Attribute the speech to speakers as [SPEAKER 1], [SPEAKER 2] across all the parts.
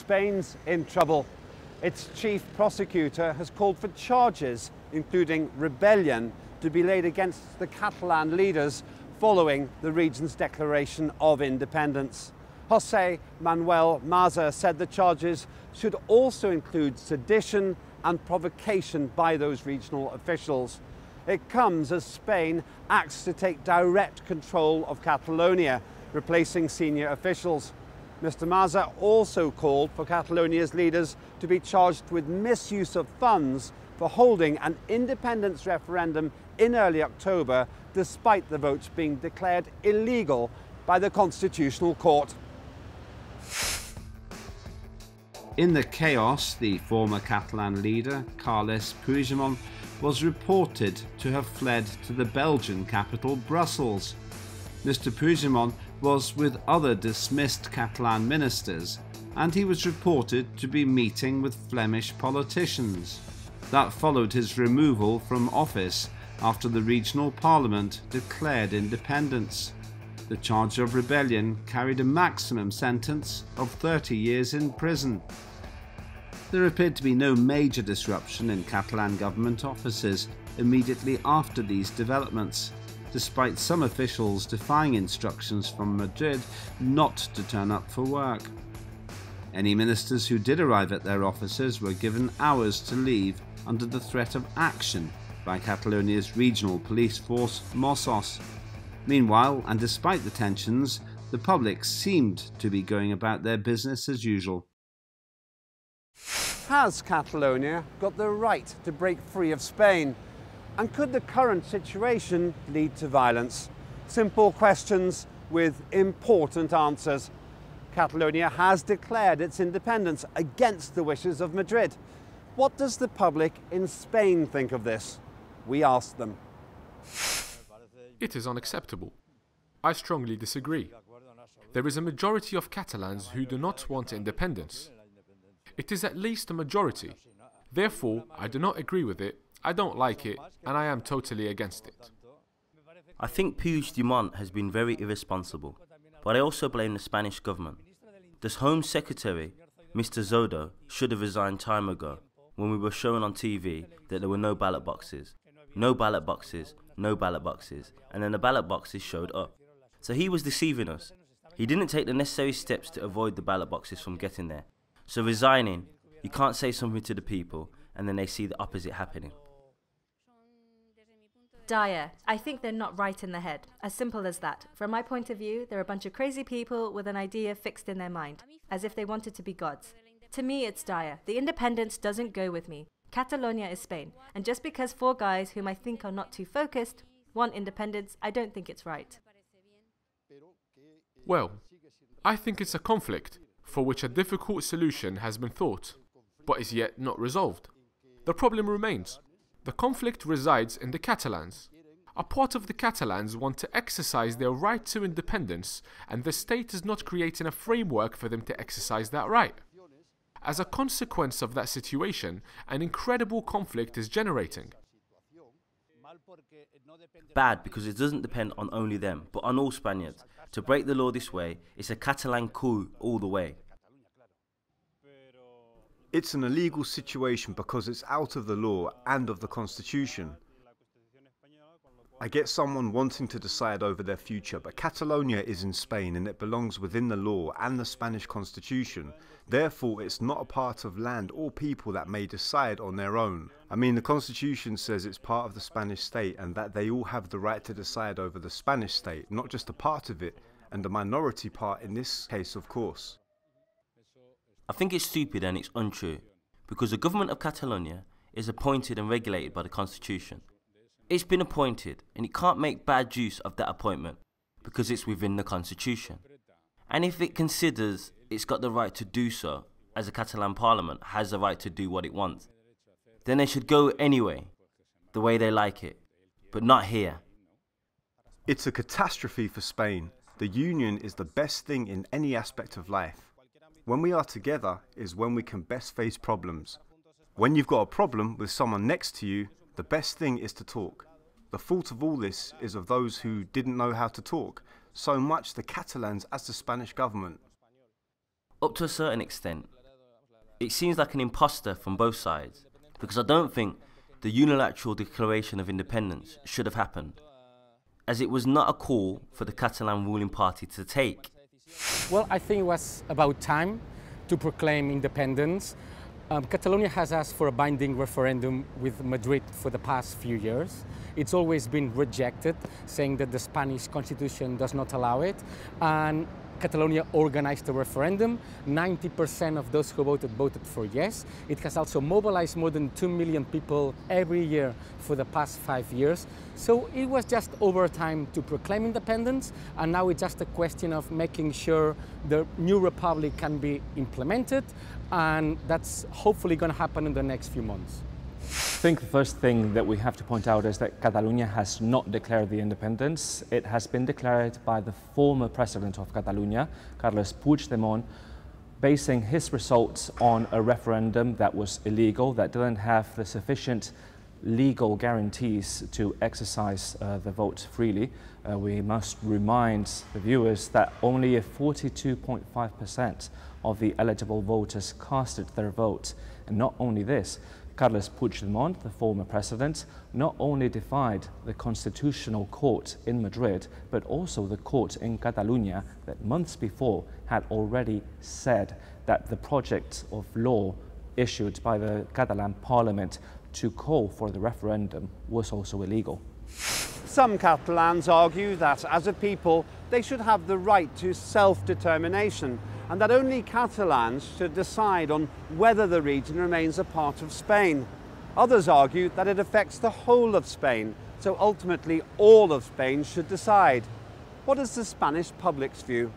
[SPEAKER 1] Spain's in trouble. Its chief prosecutor has called for charges, including rebellion, to be laid against the Catalan leaders following the region's declaration of independence. José Manuel Maza said the charges should also include sedition and provocation by those regional officials. It comes as Spain acts to take direct control of Catalonia, replacing senior officials. Mr. Maza also called for Catalonia's leaders to be charged with misuse of funds for holding an independence referendum in early October, despite the votes being declared illegal by the Constitutional Court.
[SPEAKER 2] In the chaos, the former Catalan leader, Carles Puigdemont, was reported to have fled to the Belgian capital, Brussels. Mr. Puigdemont was with other dismissed Catalan ministers, and he was reported to be meeting with Flemish politicians. That followed his removal from office after the regional parliament declared independence. The charge of rebellion carried a maximum sentence of 30 years in prison. There appeared to be no major disruption in Catalan government offices immediately after these developments, despite some officials defying instructions from Madrid not to turn up for work. Any ministers who did arrive at their offices were given hours to leave under the threat of action by Catalonia's regional police force, Mossos. Meanwhile, and despite the tensions, the public seemed to be going about their business as usual.
[SPEAKER 1] Has Catalonia got the right to break free of Spain? And could the current situation lead to violence? Simple questions with important answers. Catalonia has declared its independence against the wishes of Madrid. What does the public in Spain think of this? We asked them.
[SPEAKER 3] It is unacceptable. I strongly disagree. There is a majority of Catalans who do not want independence. It is at least a majority. Therefore, I do not agree with it, I don't like it, and I am totally against it.
[SPEAKER 4] I think Puigdemont has been very irresponsible, but I also blame the Spanish government. The Home Secretary, Mr. Zodo, should have resigned time ago when we were showing on TV that there were no ballot boxes. No ballot boxes, no ballot boxes, and then the ballot boxes showed up. So he was deceiving us. He didn't take the necessary steps to avoid the ballot boxes from getting there. So resigning, you can't say something to the people and then they see the opposite happening.
[SPEAKER 5] Dire. I think they're not right in the head. As simple as that. From my point of view, they're a bunch of crazy people with an idea fixed in their mind, as if they wanted to be gods. To me, it's dire. The independence doesn't go with me. Catalonia is Spain, and just because 4 guys whom I think are not too focused want independence, I don't think it's right.
[SPEAKER 3] Well, I think it's a conflict for which a difficult solution has been thought, but is yet not resolved. The problem remains. The conflict resides in the Catalans. A part of the Catalans want to exercise their right to independence, and the state is not creating a framework for them to exercise that right. As a consequence of that situation, an incredible conflict is generating.
[SPEAKER 4] Bad because it doesn't depend on only them, but on all Spaniards. To break the law this way, it's a Catalan coup all the way.
[SPEAKER 6] It's an illegal situation because it's out of the law and of the Constitution. I get someone wanting to decide over their future, but Catalonia is in Spain and it belongs within the law and the Spanish Constitution. Therefore, it's not a part of land or people that may decide on their own. I mean, the Constitution says it's part of the Spanish state and that they all have the right to decide over the Spanish state, not just a part of it, and the minority part in this case, of course.
[SPEAKER 4] I think it's stupid and it's untrue, because the government of Catalonia is appointed and regulated by the Constitution. It's been appointed, and it can't make bad use of that appointment, because it's within the Constitution. And if it considers it's got the right to do so, as the Catalan Parliament has the right to do what it wants, then they should go anyway, the way they like it, but not here.
[SPEAKER 6] It's a catastrophe for Spain. The union is the best thing in any aspect of life. When we are together is when we can best face problems. When you've got a problem with someone next to you, the best thing is to talk. The fault of all this is of those who didn't know how to talk, so much the Catalans as the Spanish government.
[SPEAKER 4] Up to a certain extent, It seems like an imposter from both sides, because I don't think the unilateral declaration of independence should have happened, as it was not a call for the Catalan ruling party to take.
[SPEAKER 7] Well, I think it was about time to proclaim independence. Catalonia has asked for a binding referendum with Madrid for the past few years. It's always been rejected, saying that the Spanish constitution does not allow it. And Catalonia organized a referendum. 90% of those who voted for yes. It has also mobilized more than 2 million people every year for the past 5 years. So it was just over time to proclaim independence, and now it's just a question of making sure the new republic can be implemented, and that's hopefully going to happen in the next few months.
[SPEAKER 8] I think the first thing that we have to point out is that Catalonia has not declared the independence. It has been declared by the former president of Catalonia, Carles Puigdemont, basing his results on a referendum that was illegal, that didn't have the sufficient legal guarantees to exercise the vote freely. We must remind the viewers that only 42.5% of the eligible voters casted their vote. And not only this, Carles Puigdemont, the former president, not only defied the constitutional court in Madrid, but also the court in Catalonia that months before had already said that the project of law issued by the Catalan parliament to call for the referendum was also illegal.
[SPEAKER 1] Some Catalans argue that as a people they should have the right to self-determination, and that only Catalans should decide on whether the region remains a part of Spain. Others argue that it affects the whole of Spain, so ultimately all of Spain should decide. What is the Spanish public's view?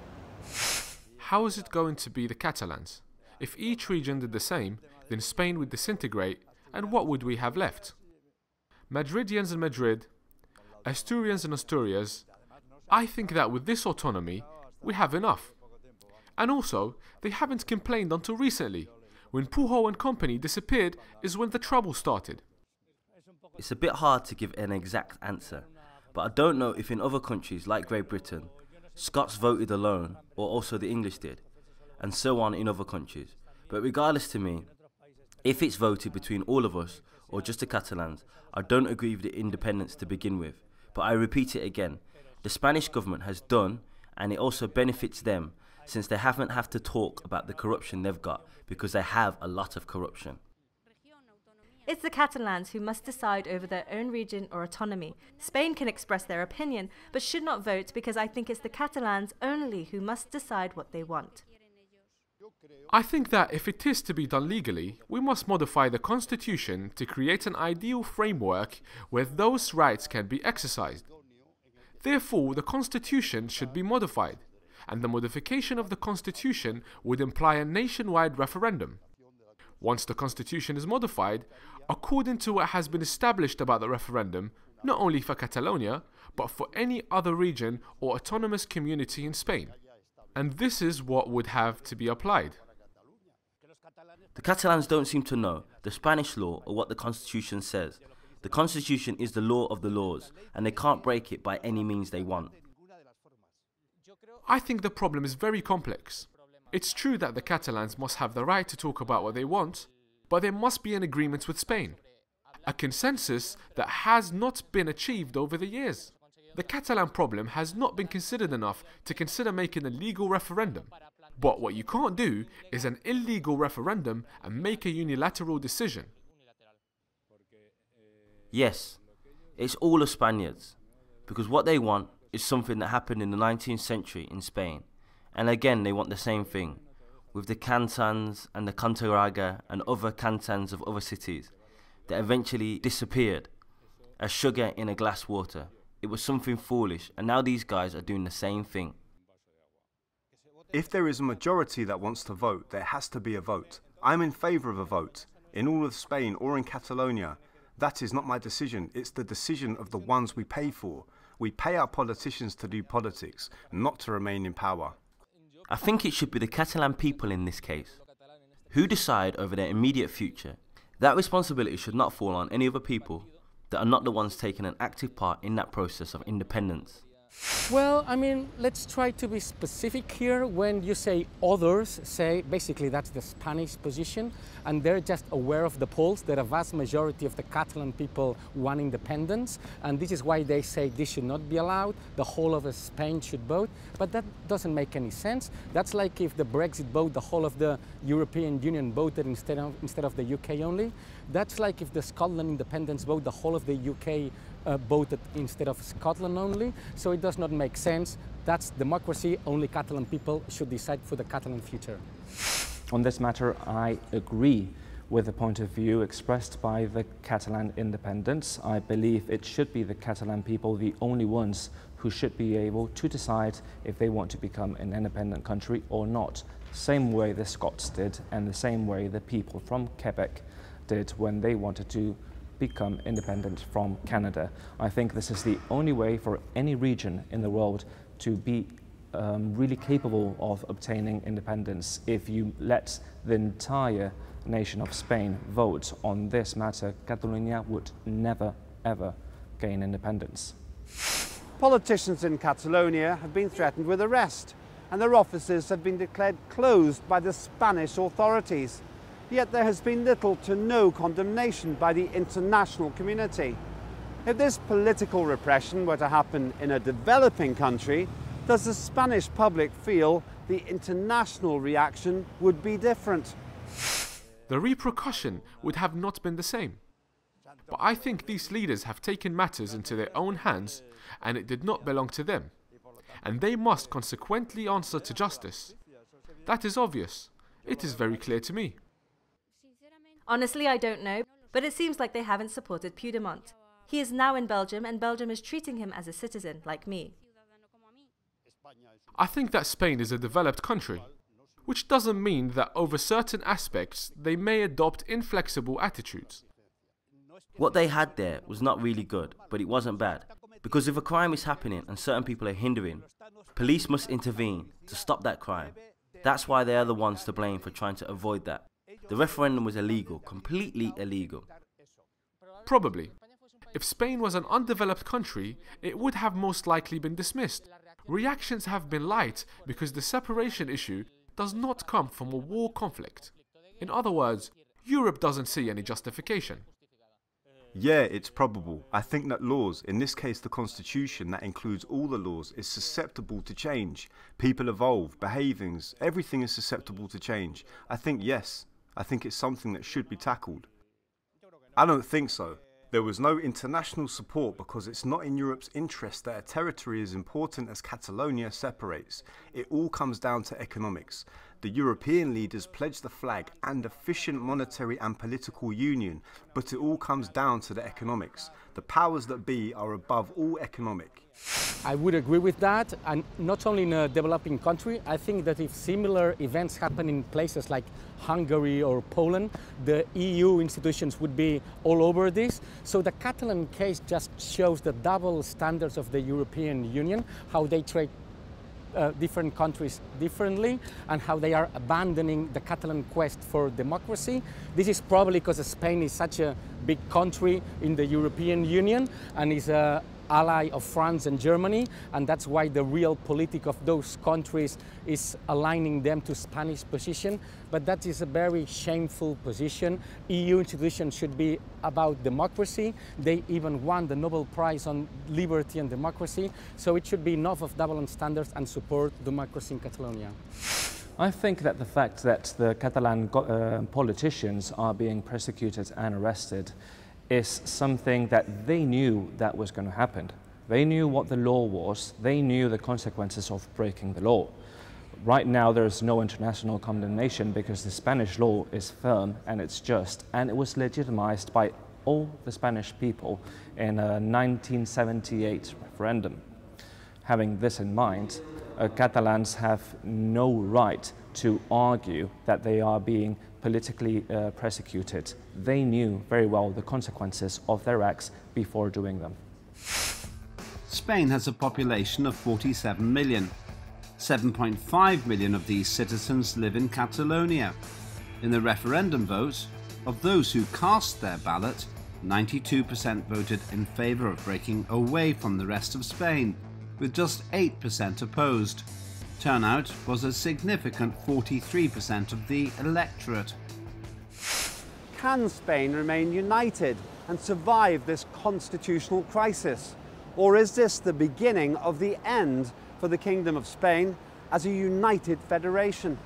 [SPEAKER 3] How is it going to be the Catalans? If each region did the same, then Spain would disintegrate, and what would we have left? Madridians in Madrid, Asturians in Asturias. I think that with this autonomy, we have enough. And also, they haven't complained until recently. When Pujol and company disappeared is when the trouble started.
[SPEAKER 4] It's a bit hard to give an exact answer, but I don't know if in other countries like Great Britain, Scots voted alone, or also the English did, and so on in other countries. But regardless, to me, if it's voted between all of us, or just the Catalans, I don't agree with the independence to begin with. But I repeat it again, the Spanish government has done, and it also benefits them, since they haven't have to talk about the corruption they've got, because they have a lot of corruption.
[SPEAKER 5] It's the Catalans who must decide over their own region or autonomy. Spain can express their opinion, but should not vote, because I think it's the Catalans only who must decide what they want.
[SPEAKER 3] I think that if it is to be done legally, we must modify the constitution to create an ideal framework where those rights can be exercised. Therefore, the constitution should be modified, and the modification of the constitution would imply a nationwide referendum. Once the constitution is modified, according to what has been established about the referendum, not only for Catalonia, but for any other region or autonomous community in Spain. And this is what would have to be applied.
[SPEAKER 4] The Catalans don't seem to know the Spanish law or what the constitution says. The constitution is the law of the laws, and they can't break it by any means they want.
[SPEAKER 3] I think the problem is very complex. It's true that the Catalans must have the right to talk about what they want, but there must be an agreement with Spain. A consensus that has not been achieved over the years. The Catalan problem has not been considered enough to consider making a legal referendum. But what you can't do is an illegal referendum and make a unilateral decision.
[SPEAKER 4] Yes, it's all of Spaniards, because what they want is something that happened in the 19th century in Spain. And again, they want the same thing, with the cantons and the Cantaraga and other cantons of other cities that eventually disappeared as sugar in a glass water. It was something foolish, and now these guys are doing the same thing.
[SPEAKER 6] If there is a majority that wants to vote, there has to be a vote. I'm in favour of a vote, in all of Spain or in Catalonia. That is not my decision, it's the decision of the ones we pay for. We pay our politicians to do politics, not to remain in power.
[SPEAKER 4] I think it should be the Catalan people in this case, who decide over their immediate future. That responsibility should not fall on any other people that are not the ones taking an active part in that process of independence.
[SPEAKER 7] Well, I mean, let's try to be specific here. When you say others, say basically that's the Spanish position, and they're just aware of the polls that a vast majority of the Catalan people want independence, and this is why they say this should not be allowed, the whole of Spain should vote, but that doesn't make any sense. That's like if the Brexit vote, the whole of the European Union voted instead of the UK only. That's like if the Scotland independence vote, the whole of the UK voted instead of Scotland only, so it does not make sense. That's democracy, only Catalan people should decide for the Catalan future.
[SPEAKER 8] On this matter, I agree with the point of view expressed by the Catalan independents. I believe it should be the Catalan people the only ones who should be able to decide if they want to become an independent country or not. Same way the Scots did, and the same way the people from Quebec did when they wanted to become independent from Canada. I think this is the only way for any region in the world to be really capable of obtaining independence. If you let the entire nation of Spain vote on this matter, Catalonia would never, ever gain independence.
[SPEAKER 1] Politicians in Catalonia have been threatened with arrest, and their offices have been declared closed by the Spanish authorities. Yet there has been little to no condemnation by the international community. If this political repression were to happen in a developing country, does the Spanish public feel the international reaction would be different?
[SPEAKER 3] The repercussion would have not been the same. But I think these leaders have taken matters into their own hands, and it did not belong to them. And they must consequently answer to justice. That is obvious. It is very clear to me.
[SPEAKER 5] Honestly, I don't know, but it seems like they haven't supported Puigdemont. He is now in Belgium, and Belgium is treating him as a citizen, like me.
[SPEAKER 3] I think that Spain is a developed country, which doesn't mean that over certain aspects they may adopt inflexible attitudes.
[SPEAKER 4] What they had there was not really good, but it wasn't bad. Because if a crime is happening and certain people are hindering, police must intervene to stop that crime. That's why they are the ones to blame for trying to avoid that. The referendum was illegal, completely illegal.
[SPEAKER 3] Probably. If Spain was an undeveloped country, it would have most likely been dismissed. Reactions have been light because the separation issue does not come from a war conflict. In other words, Europe doesn't see any justification.
[SPEAKER 6] Yeah, it's probable. I think that laws, in this case the constitution, that includes all the laws, is susceptible to change. People evolve, behavings, everything is susceptible to change. I think yes. I think it's something that should be tackled. I don't think so. There was no international support because it's not in Europe's interest that a territory as important as Catalonia separates. It all comes down to economics. The European leaders pledged the flag and efficient monetary and political union, but it all comes down to the economics. The powers that be are above all economic.
[SPEAKER 7] I would agree with that, and not only in a developing country. I think that if similar events happen in places like Hungary or Poland, the EU institutions would be all over this. So the Catalan case just shows the double standards of the European Union, how they treat different countries differently, and how they are abandoning the Catalan quest for democracy. This is probably because Spain is such a big country in the European Union and is an ally of France and Germany, and that's why the real politic of those countries is aligning them to Spanish position. But that is a very shameful position. EU institutions should be about democracy. They even won the Nobel Prize on Liberty and Democracy, so it should be enough of double standards and support democracy in Catalonia.
[SPEAKER 8] I think that the fact that the Catalan politicians are being persecuted and arrested is something that they knew that was going to happen. They knew what the law was. They knew the consequences of breaking the law. Right now there is no international condemnation because the Spanish law is firm and it's just, and it was legitimized by all the Spanish people in a 1978 referendum. Having this in mind, Catalans have no right to argue that they are being politically persecuted. They knew very well the consequences of their acts before doing them.
[SPEAKER 2] Spain has a population of 47 million. 7.5 million of these citizens live in Catalonia. In the referendum vote, of those who cast their ballot, 92% voted in favour of breaking away from the rest of Spain. with just 8% opposed. Turnout was a significant 43% of the electorate.
[SPEAKER 1] Can Spain remain united and survive this constitutional crisis? Or is this the beginning of the end for the Kingdom of Spain as a united federation?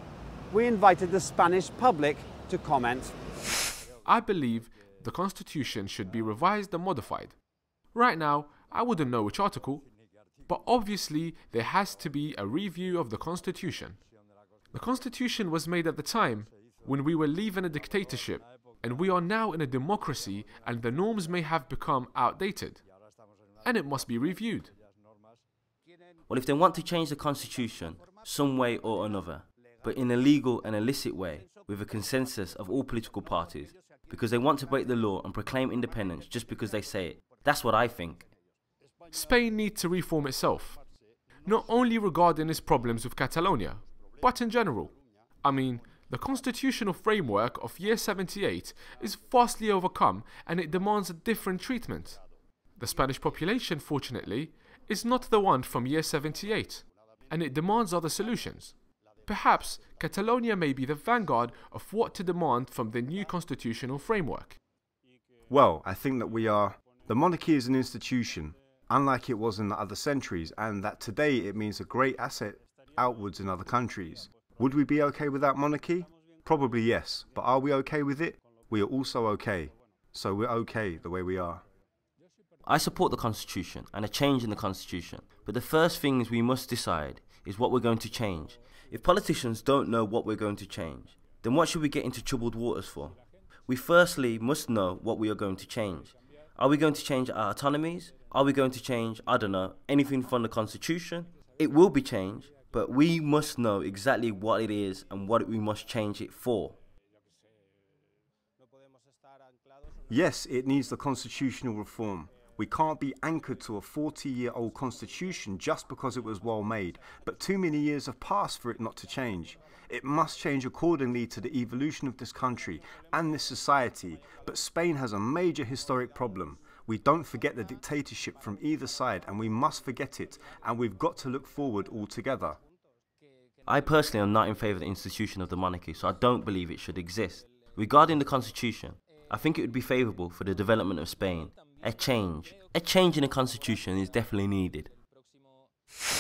[SPEAKER 1] We invited the Spanish public to comment.
[SPEAKER 3] I believe the constitution should be revised and modified. Right now, I wouldn't know which article, but obviously there has to be a review of the constitution. The constitution was made at the time when we were leaving a dictatorship, and we are now in a democracy, and the norms may have become outdated, and it must be reviewed.
[SPEAKER 4] Well, if they want to change the constitution some way or another, but in a legal and illicit way, with a consensus of all political parties, because they want to break the law and proclaim independence just because they say it, that's what I think.
[SPEAKER 3] Spain needs to reform itself, not only regarding its problems with Catalonia, but in general. I mean, the constitutional framework of year 78 is vastly overcome and it demands a different treatment. The Spanish population, fortunately, is not the one from year 78, and it demands other solutions. Perhaps Catalonia may be the vanguard of what to demand from the new constitutional framework.
[SPEAKER 6] Well, I think that we are. The monarchy is an institution, unlike it was in the other centuries, and that today it means a great asset outwards in other countries. Would we be okay without monarchy? Probably yes, but are we okay with it? We are also okay. So we're okay the way we are.
[SPEAKER 4] I support the constitution and a change in the constitution, but the first things we must decide is what we're going to change. If politicians don't know what we're going to change, then what should we get into troubled waters for? We firstly must know what we are going to change. Are we going to change our autonomies? Are we going to change, I don't know, anything from the constitution? It will be changed, but we must know exactly what it is and what we must change it for.
[SPEAKER 6] Yes, it needs the constitutional reform. We can't be anchored to a 40-year-old constitution just because it was well made, but too many years have passed for it not to change. It must change accordingly to the evolution of this country and this society, but Spain has a major historic problem. We don't forget the dictatorship from either side, and we must forget it, and we've got to look forward all together.
[SPEAKER 4] I personally am not in favour of the institution of the monarchy, so I don't believe it should exist. Regarding the constitution, I think it would be favourable for the development of Spain. A change in the constitution is definitely needed.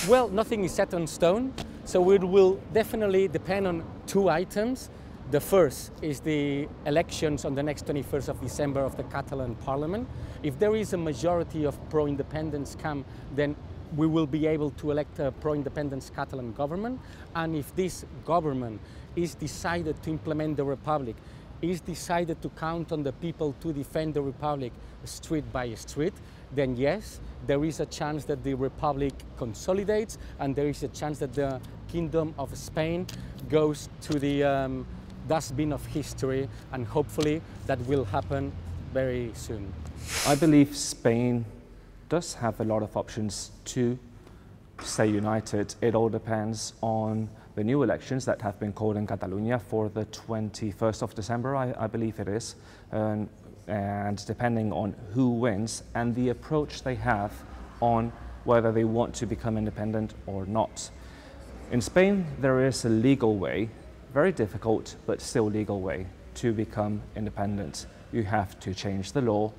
[SPEAKER 7] Well, nothing is set on stone, so it will definitely depend on two items. The first is the elections on the next 21st of December of the Catalan Parliament. If there is a majority of pro-independence come, then we will be able to elect a pro-independence Catalan government. And if this government is decided to implement the Republic, is decided to count on the people to defend the Republic street by street, then yes, there is a chance that the Republic consolidates, and there is a chance that the Kingdom of Spain goes to the dustbin of history, and hopefully that will happen very soon.
[SPEAKER 8] I believe Spain does have a lot of options to stay united. It all depends on the new elections that have been called in Catalonia for the 21st of December, I believe it is, and depending on who wins and the approach they have on whether they want to become independent or not. In Spain, there is a legal way, very difficult but still legal way, to become independent. You have to change the law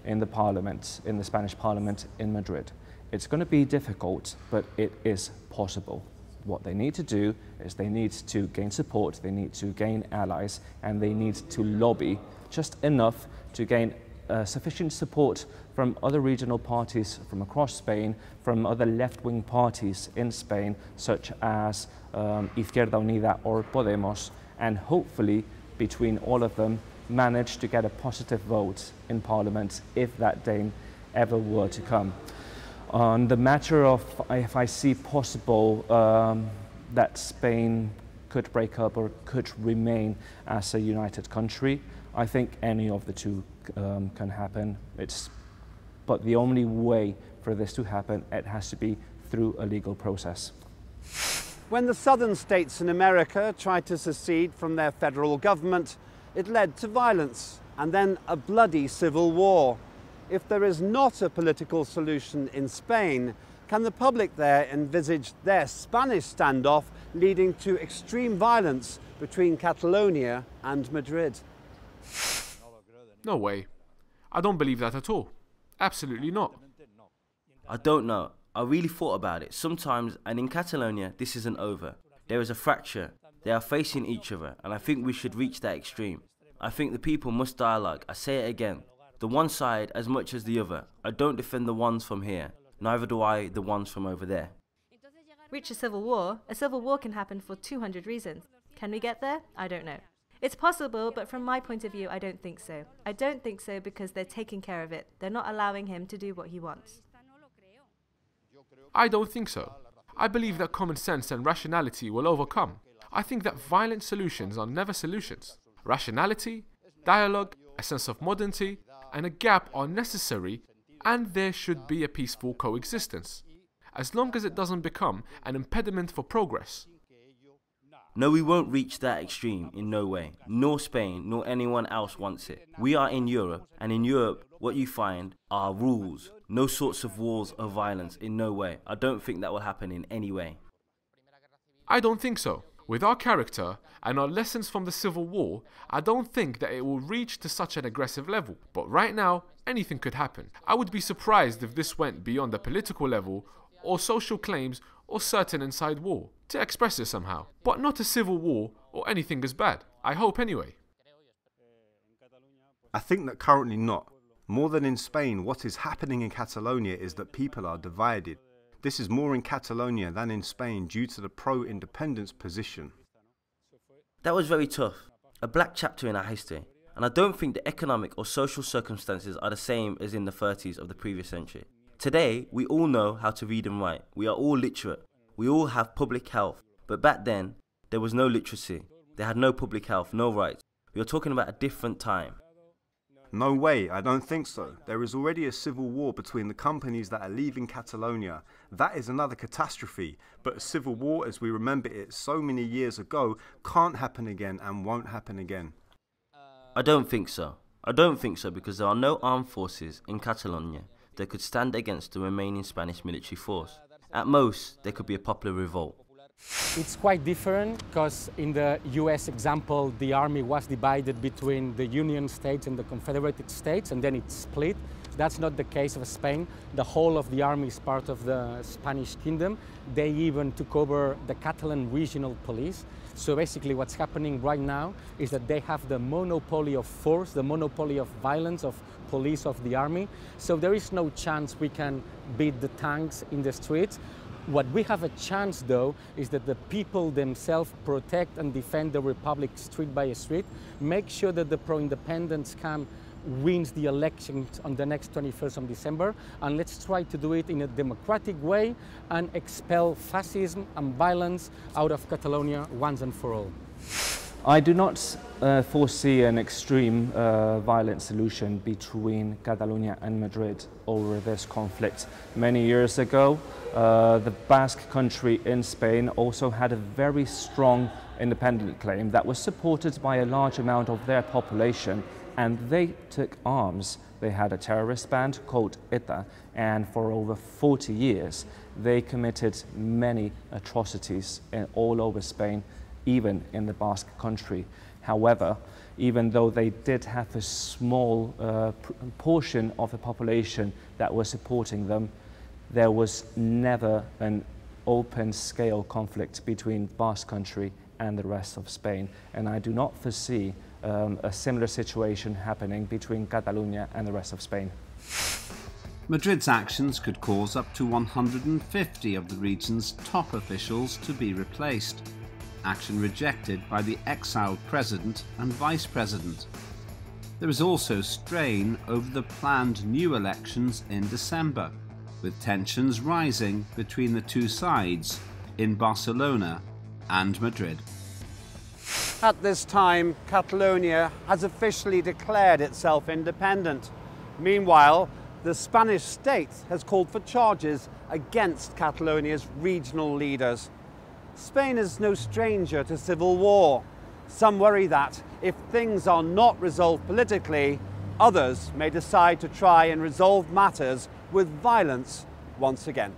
[SPEAKER 8] in the parliament, in the Spanish parliament in Madrid. It's going to be difficult, but it is possible. What they need to do is they need to gain support, they need to gain allies, and they need to lobby just enough to gain sufficient support from other regional parties from across Spain, from other left-wing parties in Spain, such as Izquierda Unida or Podemos, and hopefully between all of them manage to get a positive vote in Parliament if that day ever were to come. On the matter of if I see possible that Spain could break up or could remain as a united country, I think any of the two can happen. But the only way for this to happen, it has to be through a legal process.
[SPEAKER 1] When the southern states in America tried to secede from their federal government, it led to violence and then a bloody civil war. If there is not a political solution in Spain, Can the public there envisage their Spanish standoff leading to extreme violence between Catalonia and Madrid?
[SPEAKER 3] No way. I don't believe that at all. Absolutely not.
[SPEAKER 4] I don't know. I really thought about it. Sometimes, and in Catalonia, this isn't over. There is a fracture. They are facing each other, and I think we should reach that extreme. I think the people must dialogue. I say it again. The one side as much as the other. I don't defend the ones from here. Neither do I the ones from over there.
[SPEAKER 5] Reach a civil war? A civil war can happen for 200 reasons. Can we get there? I don't know. It's possible, but from my point of view, I don't think so. I don't think so because they're taking care of it. They're not allowing him to do what he wants.
[SPEAKER 3] I don't think so. I believe that common sense and rationality will overcome. I think that violent solutions are never solutions. Rationality, dialogue, a sense of modernity, and a gap are necessary, and there should be a peaceful coexistence, as long as it doesn't become an impediment for progress.
[SPEAKER 4] No, we won't reach that extreme in no way. Nor Spain, nor anyone else wants it. We are in Europe, and in Europe, what you find are rules. No sorts of wars of violence, in no way. I don't think that will happen in any way.
[SPEAKER 3] I don't think so. With our character and our lessons from the Civil War, I don't think that it will reach to such an aggressive level. But right now, anything could happen. I would be surprised if this went beyond the political level or social claims or certain inside war to express it somehow. But not a civil war or anything as bad. I hope anyway.
[SPEAKER 6] I think that currently not. More than in Spain, what is happening in Catalonia is that people are divided. This is more in Catalonia than in Spain due to the pro-independence position.
[SPEAKER 4] That was very tough. A black chapter in our history. And I don't think the economic or social circumstances are the same as in the 30s of the previous century. Today, we all know how to read and write. We are all literate. We all have public health. But back then, there was no literacy. They had no public health, no rights. We are talking about a different time.
[SPEAKER 6] No way, I don't think so. There is already a civil war between the companies that are leaving Catalonia. That is another catastrophe. But a civil war, as we remember it so many years ago, can't happen again and won't happen again.
[SPEAKER 4] I don't think so. I don't think so because there are no armed forces in Catalonia that could stand against the remaining Spanish military force. At most, there could be a popular revolt.
[SPEAKER 7] It's quite different because in the US example, the army was divided between the Union States and the Confederated States, and then it split. That's not the case of Spain. The whole of the army is part of the Spanish kingdom. They even took over the Catalan regional police. So basically what's happening right now is that they have the monopoly of force, the monopoly of violence, of police, of the army. So there is no chance we can beat the tanks in the streets. What we have a chance, though, is that the people themselves protect and defend the republic street by street, make sure that the pro-independence camp wins the elections on the next 21st of December, and let's try to do it in a democratic way and expel fascism and violence out of Catalonia once and for all.
[SPEAKER 8] I do not foresee an extreme violent solution between Catalonia and Madrid over this conflict. Many years ago, the Basque country in Spain also had a very strong independent claim that was supported by a large amount of their population, and they took arms. They had a terrorist band called ETA, and for over 40 years they committed many atrocities all over Spain, even in the Basque country. However, even though they did have a small portion of the population that was supporting them, there was never an open-scale conflict between Basque country and the rest of Spain. And I do not foresee a similar situation happening between Catalonia and the rest of Spain.
[SPEAKER 2] Madrid's actions could cause up to 150 of the region's top officials to be replaced. Action rejected by the exiled president and vice president. There is also strain over the planned new elections in December, with tensions rising between the two sides in Barcelona and Madrid.
[SPEAKER 1] At this time, Catalonia has officially declared itself independent. Meanwhile, the Spanish state has called for charges against Catalonia's regional leaders. Spain is no stranger to civil war. Some worry that if things are not resolved politically, others may decide to try and resolve matters with violence once again.